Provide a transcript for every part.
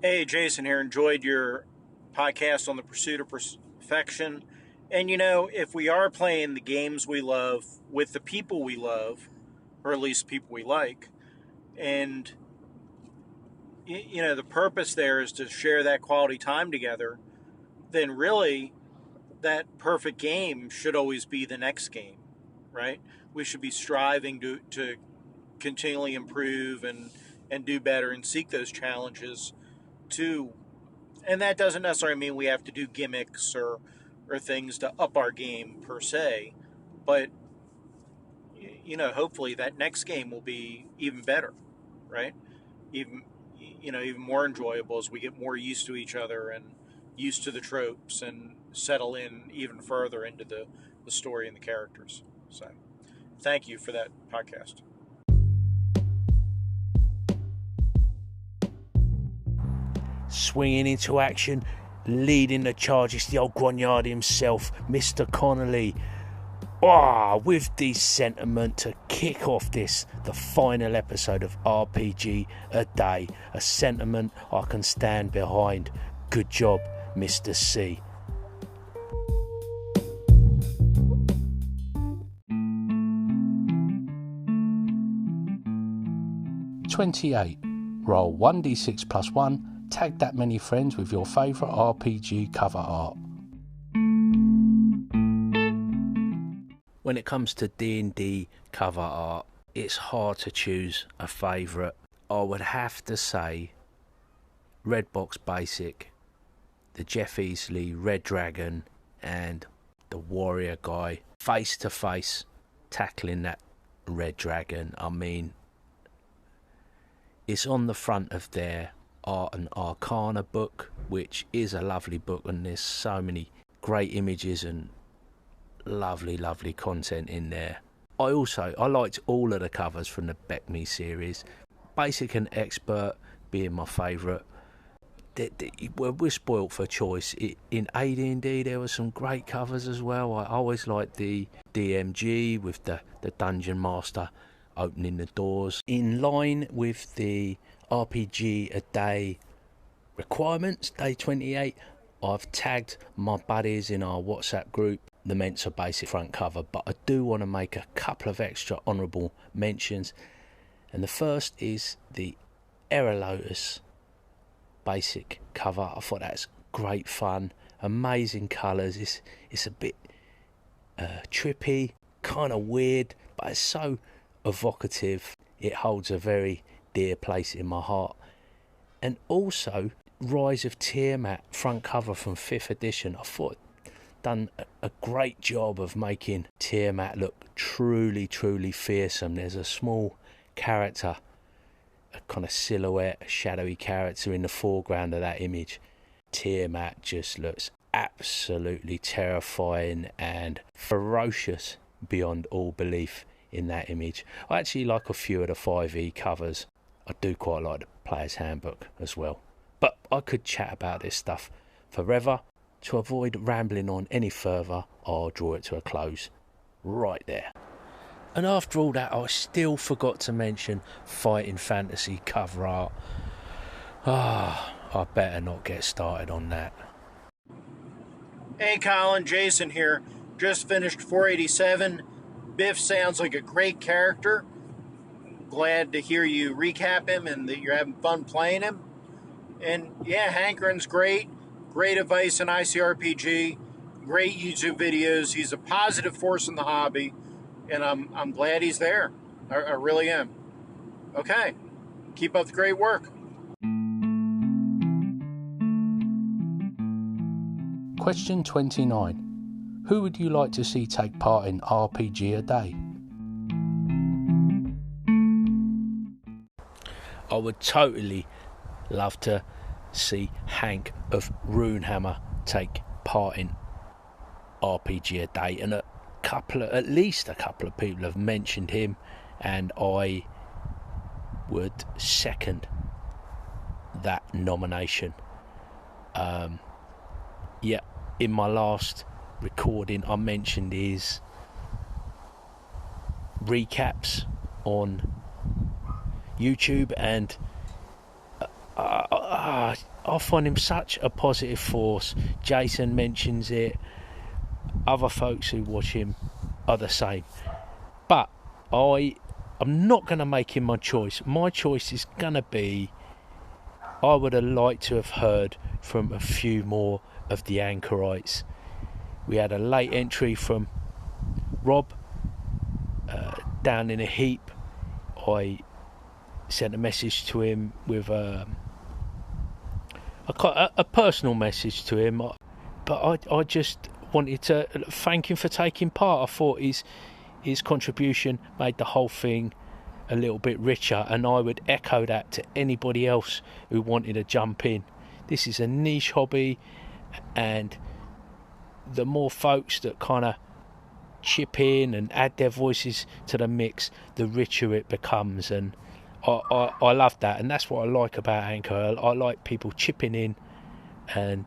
Hey, Jason here. Enjoyed your podcast on the pursuit of perfection. And if we are playing the games we love with the people we love, or at least people we like, and the purpose there is to share that quality time together, then really that perfect game should always be the next game, right? We should be striving to continually improve and do better and seek those challenges to. And that doesn't necessarily mean we have to do gimmicks or things to up our game per se, but hopefully that next game will be even better, right? Even even more enjoyable as we get more used to each other and used to the tropes and settle in even further into the story and the characters. So, thank you for that podcast. Swinging into action, leading the charge, it's the old Grognard himself, Mr. Connolly. With the sentiment to kick off the final episode of RPG A Day, a sentiment I can stand behind. Good job, Mr. C. (28) Roll 1d6 plus 1. Tag that many friends with your favourite RPG cover art. When it comes to D&D cover art, it's hard to choose a favourite. I would have to say Redbox Basic, the Jeff Easley Red Dragon and the Warrior guy face to face tackling that Red Dragon. I mean, it's on the front of their Art and Arcana book, which is a lovely book, and there's so many great images and lovely content in there. I liked all of the covers from the Beckme series, Basic and Expert being my favourite. We're spoilt for choice. In AD&D there were some great covers as well. I always liked the DMG with the Dungeon Master opening the doors. In line with the RPG A Day requirements, day 28, I've tagged my buddies in our WhatsApp group the Mensa Basic front cover, but I do want to make a couple of extra honourable mentions, and the first is the Error Lotus Basic cover. I thought that's great fun, amazing colours. It's a bit trippy, kind of weird, but it's so evocative. It holds a very dear place in my heart. And also Rise of Tiamat front cover from 5th edition. I thought done a great job of making Tiamat look truly fearsome. There's a small character, a kind of silhouette, a shadowy character in the foreground of that image. Tiamat just looks absolutely terrifying and ferocious beyond all belief in that image. I actually like a few of the 5e covers. I do quite like the Player's Handbook as well. But I could chat about this stuff forever. To avoid rambling on any further, I'll draw it to a close right there. And after all that, I still forgot to mention Fighting Fantasy cover art. I better not get started on that. Hey Colin, Jason here. Just finished 487. Biff sounds like a great character. Glad to hear you recap him and that you're having fun playing him. And yeah, Hankering's great. Great advice in ICRPG. Great YouTube videos. He's a positive force in the hobby. And I'm glad he's there. I really am. Okay. Keep up the great work. Question 29. Who would you like to see take part in RPG A Day? I would totally love to see Hank of Runehammer take part in RPG A Day, and at least a couple of people have mentioned him, and I would second that nomination. In my last recording I mentioned his recaps on YouTube, and I find him such a positive force. Jason mentions it. Other folks who watch him are the same. But I'm not going to make him my choice. My choice is going to be, I would have liked to have heard from a few more of the anchorites. We had a late entry from Rob, down in a heap. I sent a message to him with a personal message to him, but I just wanted to thank him for taking part. I thought his contribution made the whole thing a little bit richer, and I would echo that to anybody else who wanted to jump in. This is a niche hobby, and the more folks that kind of chip in and add their voices to the mix, the richer it becomes. And I love that, and that's what I like about Anchor. I like people chipping in and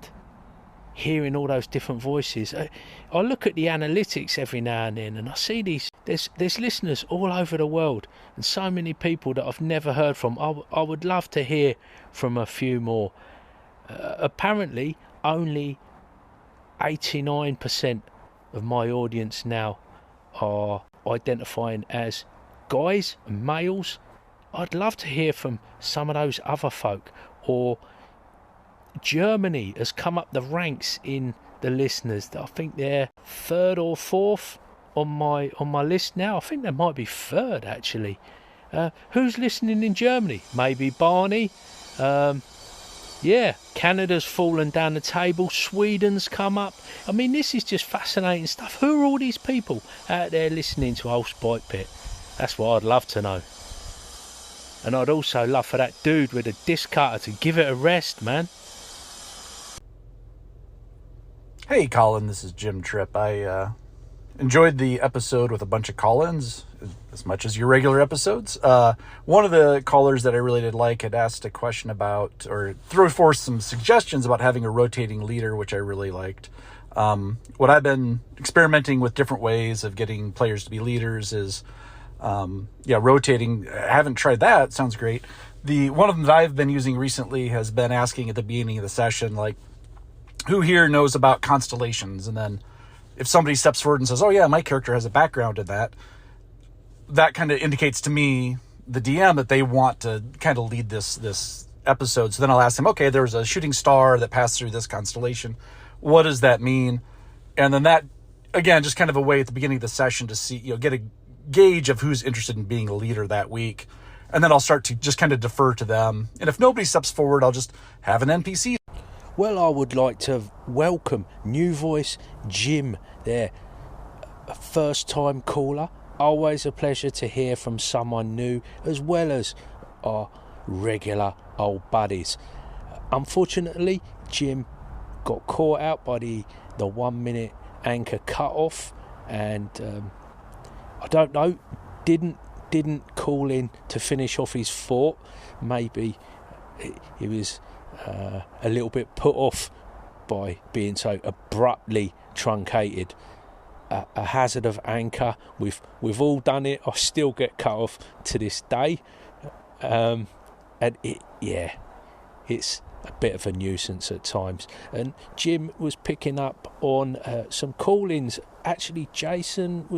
hearing all those different voices. I look at the analytics every now and then, and I see there's listeners all over the world, and so many people that I've never heard from. I would love to hear from a few more. Apparently only 89% of my audience now are identifying as guys and males. I'd love to hear from some of those other folk. Or Germany has come up the ranks in the listeners. I think they're third or fourth on my list now. I think they might be third, actually. Who's listening in Germany? Maybe Barney. Yeah, Canada's fallen down the table. Sweden's come up. I mean, this is just fascinating stuff. Who are all these people out there listening to Old Spike Pit? That's what I'd love to know. And I'd also love for that dude with a disc cutter to give it a rest, man. Hey, Colin, this is Jim Tripp. I enjoyed the episode with a bunch of call-ins as much as your regular episodes. One of the callers that I really did like had asked a question about, or threw forth some suggestions about having a rotating leader, which I really liked. What I've been experimenting with different ways of getting players to be leaders is, rotating. I haven't tried that. Sounds great. One of them that I've been using recently has been asking at the beginning of the session, like, who here knows about constellations? And then if somebody steps forward and says, oh yeah, my character has a background in that, that kind of indicates to me, the DM, that they want to kind of lead this episode. So then I'll ask them, okay, there's a shooting star that passed through this constellation. What does that mean? And then that, again, just kind of a way at the beginning of the session to see, get a gauge of who's interested in being a leader that week. And then I'll start to just kind of defer to them. And if nobody steps forward, I'll just have an NPC. Well, I would like to welcome new voice Jim there, a first-time caller. Always a pleasure to hear from someone new, as well as our regular old buddies. Unfortunately, Jim got caught out by the 1 minute anchor cut-off, and I don't know, didn't call in to finish off his thought. Maybe he was a little bit put off by being so abruptly truncated. A hazard of anchor. We've all done it. I still get cut off to this day, and it's a bit of a nuisance at times. And Jim was picking up on some call-ins. Actually, Jason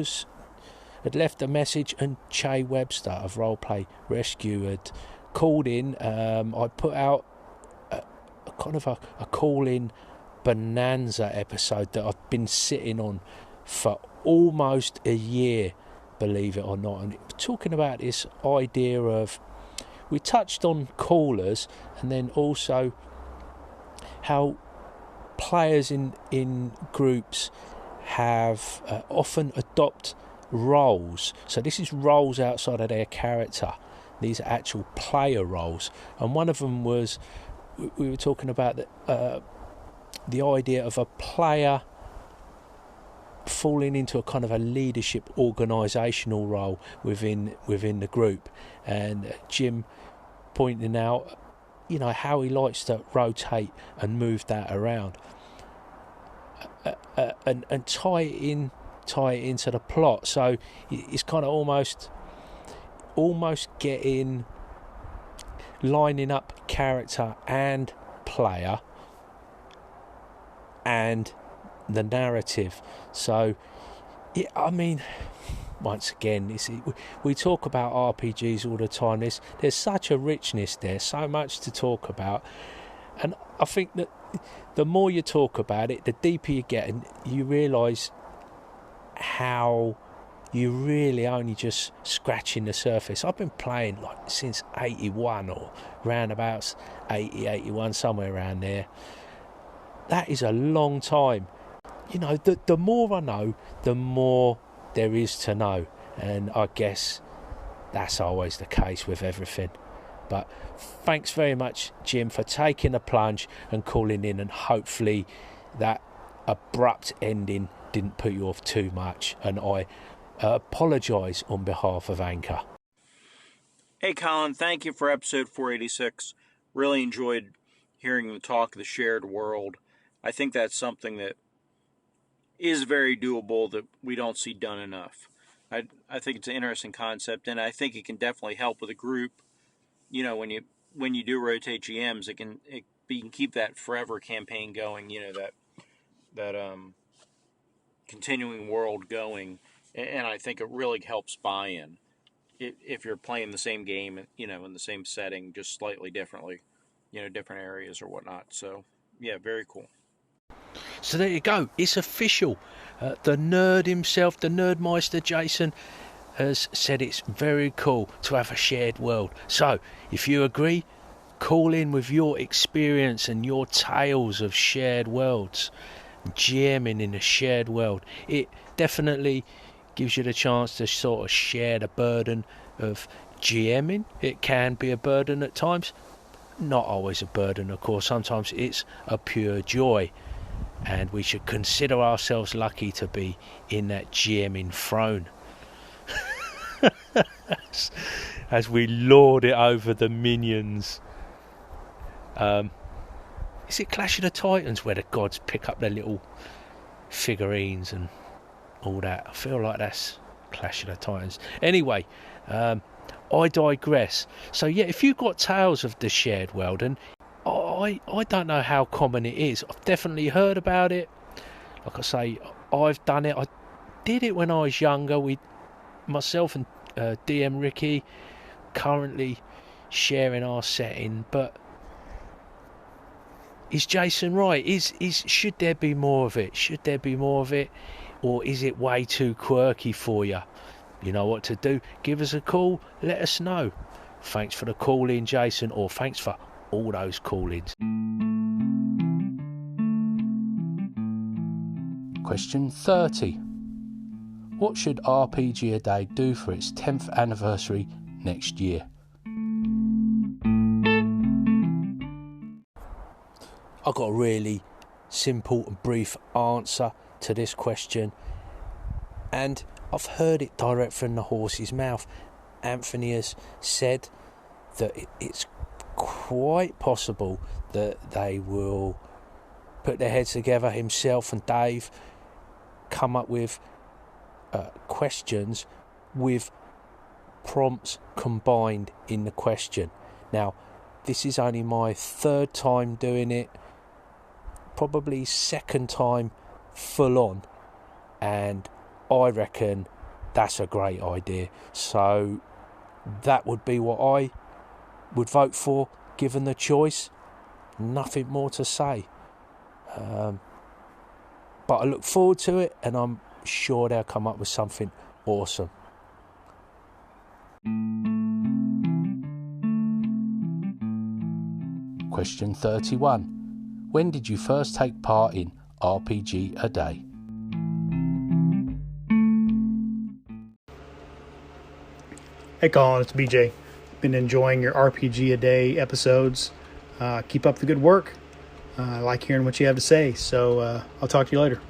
had left a message, and Che Webster of Roleplay Rescue had called in. I put out a call-in bonanza episode that I've been sitting on for almost a year, believe it or not. And talking about this idea of, we touched on callers, and then also how players in groups have often adopt roles. So this is roles outside of their character. These are actual player roles. And one of them was, we were talking about the idea of a player falling into a kind of a leadership organisational role within the group, and Jim pointing out, how he likes to rotate and move that around, and tie it into the plot. So it's kind of almost lining up character and player and the narrative. So, yeah, I mean, once again, we talk about RPGs all the time. There's such a richness there, so much to talk about. And I think that the more you talk about it, the deeper you get, and you realise how you're really only just scratching the surface. I've been playing like since 81 or roundabouts 80, 81, somewhere around there. That is a long time. You know, the more I know, the more there is to know. And I guess that's always the case with everything. But thanks very much, Jim, for taking the plunge and calling in, and hopefully that abrupt ending didn't put you off too much. And I apologise on behalf of Anchor. Hey, Colin, thank you for episode 486. Really enjoyed hearing the talk of the shared world. I think that's something that is very doable that we don't see done enough. I think it's an interesting concept, and I think it can definitely help with a group. You know, when you do rotate GMs, you can keep that forever campaign going. You know, that continuing world going, and I think it really helps buy-in if you're playing the same game, you know, in the same setting, just slightly differently, you know, different areas or whatnot. So, yeah, very cool. So there you go. It's official. The nerd himself, the Nerdmeister Jason, has said it's very cool to have a shared world. So, if you agree, call in with your experience and your tales of shared worlds. GMing in a shared world. It definitely gives you the chance to sort of share the burden of GMing. It can be a burden at times. Not always a burden, of course. Sometimes it's a pure joy. And we should consider ourselves lucky to be in that GMing throne. As we lord it over the minions. Is it Clash of the Titans where the gods pick up their little figurines and all that? I feel like that's Clash of the Titans. Anyway, I digress. So yeah, if you've got tales of the shared world, and I don't know how common it is. I've definitely heard about it. Like I say, I've done it. I did it when I was younger. Myself and DM Ricky currently sharing our setting. But is Jason right? Should there be more of it? Should there be more of it? Or is it way too quirky for you? You know what to do. Give us a call. Let us know. Thanks for the call in, Jason, or thanks for all those call-ins. Question 30. What should RPG A Day do for its 10th anniversary next year? I've got a really simple and brief answer to this question, and I've heard it direct from the horse's mouth. Anthony has said that it's quite possible that they will put their heads together, himself and Dave, come up with questions with prompts combined in the question. Now, this is only my third time doing it, probably second time full on, and I reckon that's a great idea. So that would be what I would vote for, given the choice. Nothing more to say. But I look forward to it, and I'm sure they'll come up with something awesome. Question 31. When did you first take part in RPG A Day? Hey Colin, it's BJ. Been enjoying your RPG A Day episodes. Keep up the good work. I like hearing what you have to say, so I'll talk to you later.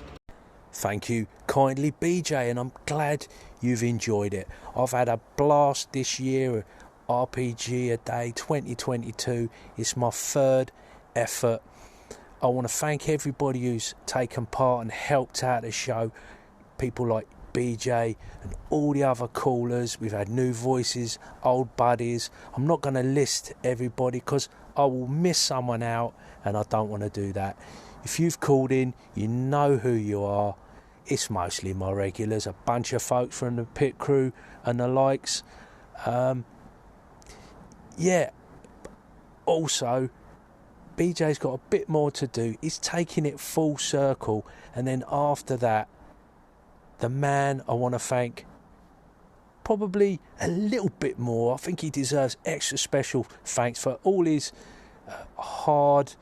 Thank you kindly, BJ, and I'm glad you've enjoyed it. I've had a blast this year. RPG A Day 2022. It's my third effort. I want to thank everybody who's taken part and helped out the show. People like BJ and all the other callers. We've had new voices, old buddies. I'm not going to list everybody because I will miss someone out, and I don't want to do that. If you've called in, you know who you are. It's mostly my regulars, a bunch of folk from the pit crew and the likes. Also, BJ's got a bit more to do. He's taking it full circle, and then after that, the man I want to thank probably a little bit more. I think he deserves extra special thanks for all his hard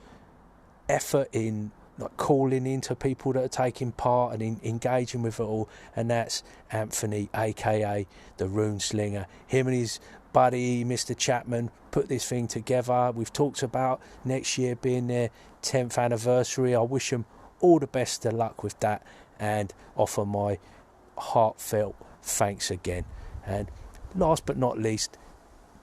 effort in calling into people that are taking part and engaging with it all, and that's Anthony, aka the Rune Slinger. Him and his buddy Mr. Chapman put this thing together. We've talked about next year being their 10th anniversary. I wish them all the best of luck with that, and offer my heartfelt thanks again. And last but not least,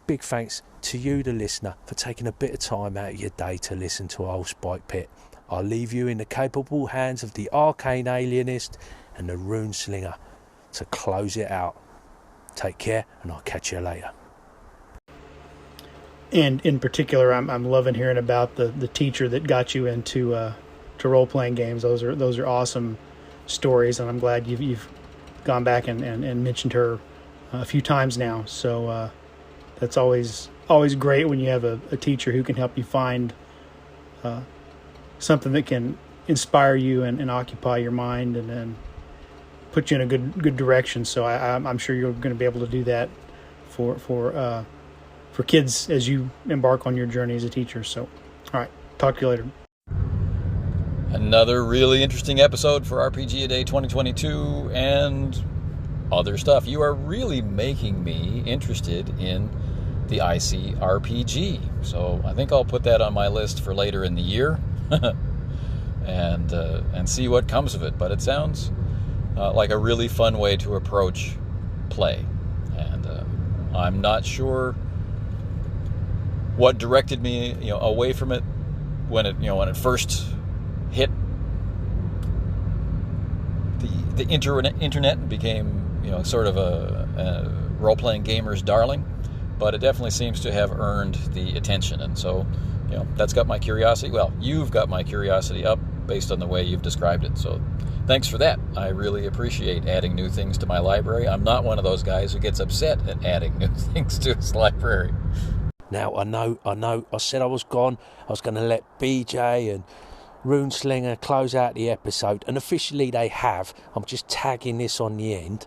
big thanks to you, the listener, for taking a bit of time out of your day to listen to Old Spike Pit. I'll leave you in the capable hands of the Arcane Alienist and the Rune Slinger to close it out. Take care, and I'll catch you later. And in particular, I'm loving hearing about the teacher that got you into to role playing games. Those are awesome stories, and I'm glad you've gone back and mentioned her a few times now. So that's always great when you have a teacher who can help you find something that can inspire you and occupy your mind and put you in a good direction. So I'm sure you're going to be able to do that for kids as you embark on your journey as a teacher. So, all right, talk to you later. Another really interesting episode for RPG A Day 2022 and other stuff. You are really making me interested in the ICRPG. So I think I'll put that on my list for later in the year. and see what comes of it. But it sounds like a really fun way to approach play, and I'm not sure what directed me, away from it when it first hit the internet and became sort of a role-playing gamer's darling. But it definitely seems to have earned the attention, and so that's got my curiosity. Well, you've got my curiosity up based on the way you've described it. So thanks for that. I really appreciate adding new things to my library. I'm not one of those guys who gets upset at adding new things to his library. Now, I know, I said I was gone. I was going to let BJ and Rune Slinger close out the episode, and officially they have. I'm just tagging this on the end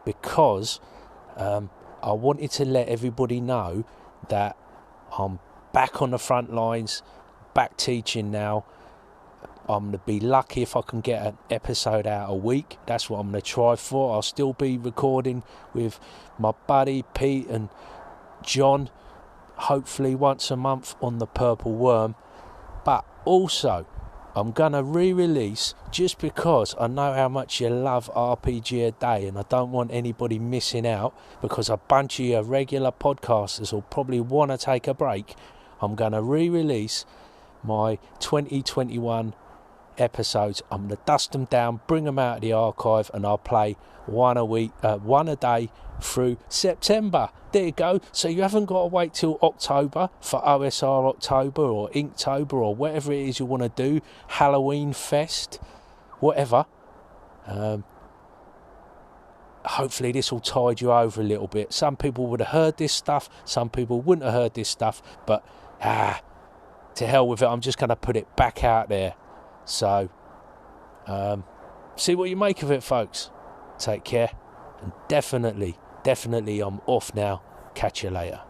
because I wanted to let everybody know that I'm back on the front lines, back teaching now. I'm going to be lucky if I can get an episode out a week. That's what I'm going to try for. I'll still be recording with my buddy Pete and John, hopefully once a month on the Purple Worm. But also, I'm going to re-release, just because I know how much you love RPG A Day and I don't want anybody missing out, because a bunch of your regular podcasters will probably want to take a break. I'm going to re-release my 2021 episodes. I'm going to dust them down, bring them out of the archive, and I'll play one a day through September. There you go. So you haven't got to wait till October for OSR October or Inktober or whatever it is you want to do, Halloween Fest, whatever. Hopefully this will tide you over a little bit. Some people would have heard this stuff, some people wouldn't have heard this stuff, but to hell with it, I'm just going to put it back out there. So see what you make of it, folks. Take care, and definitely I'm off now. Catch you later.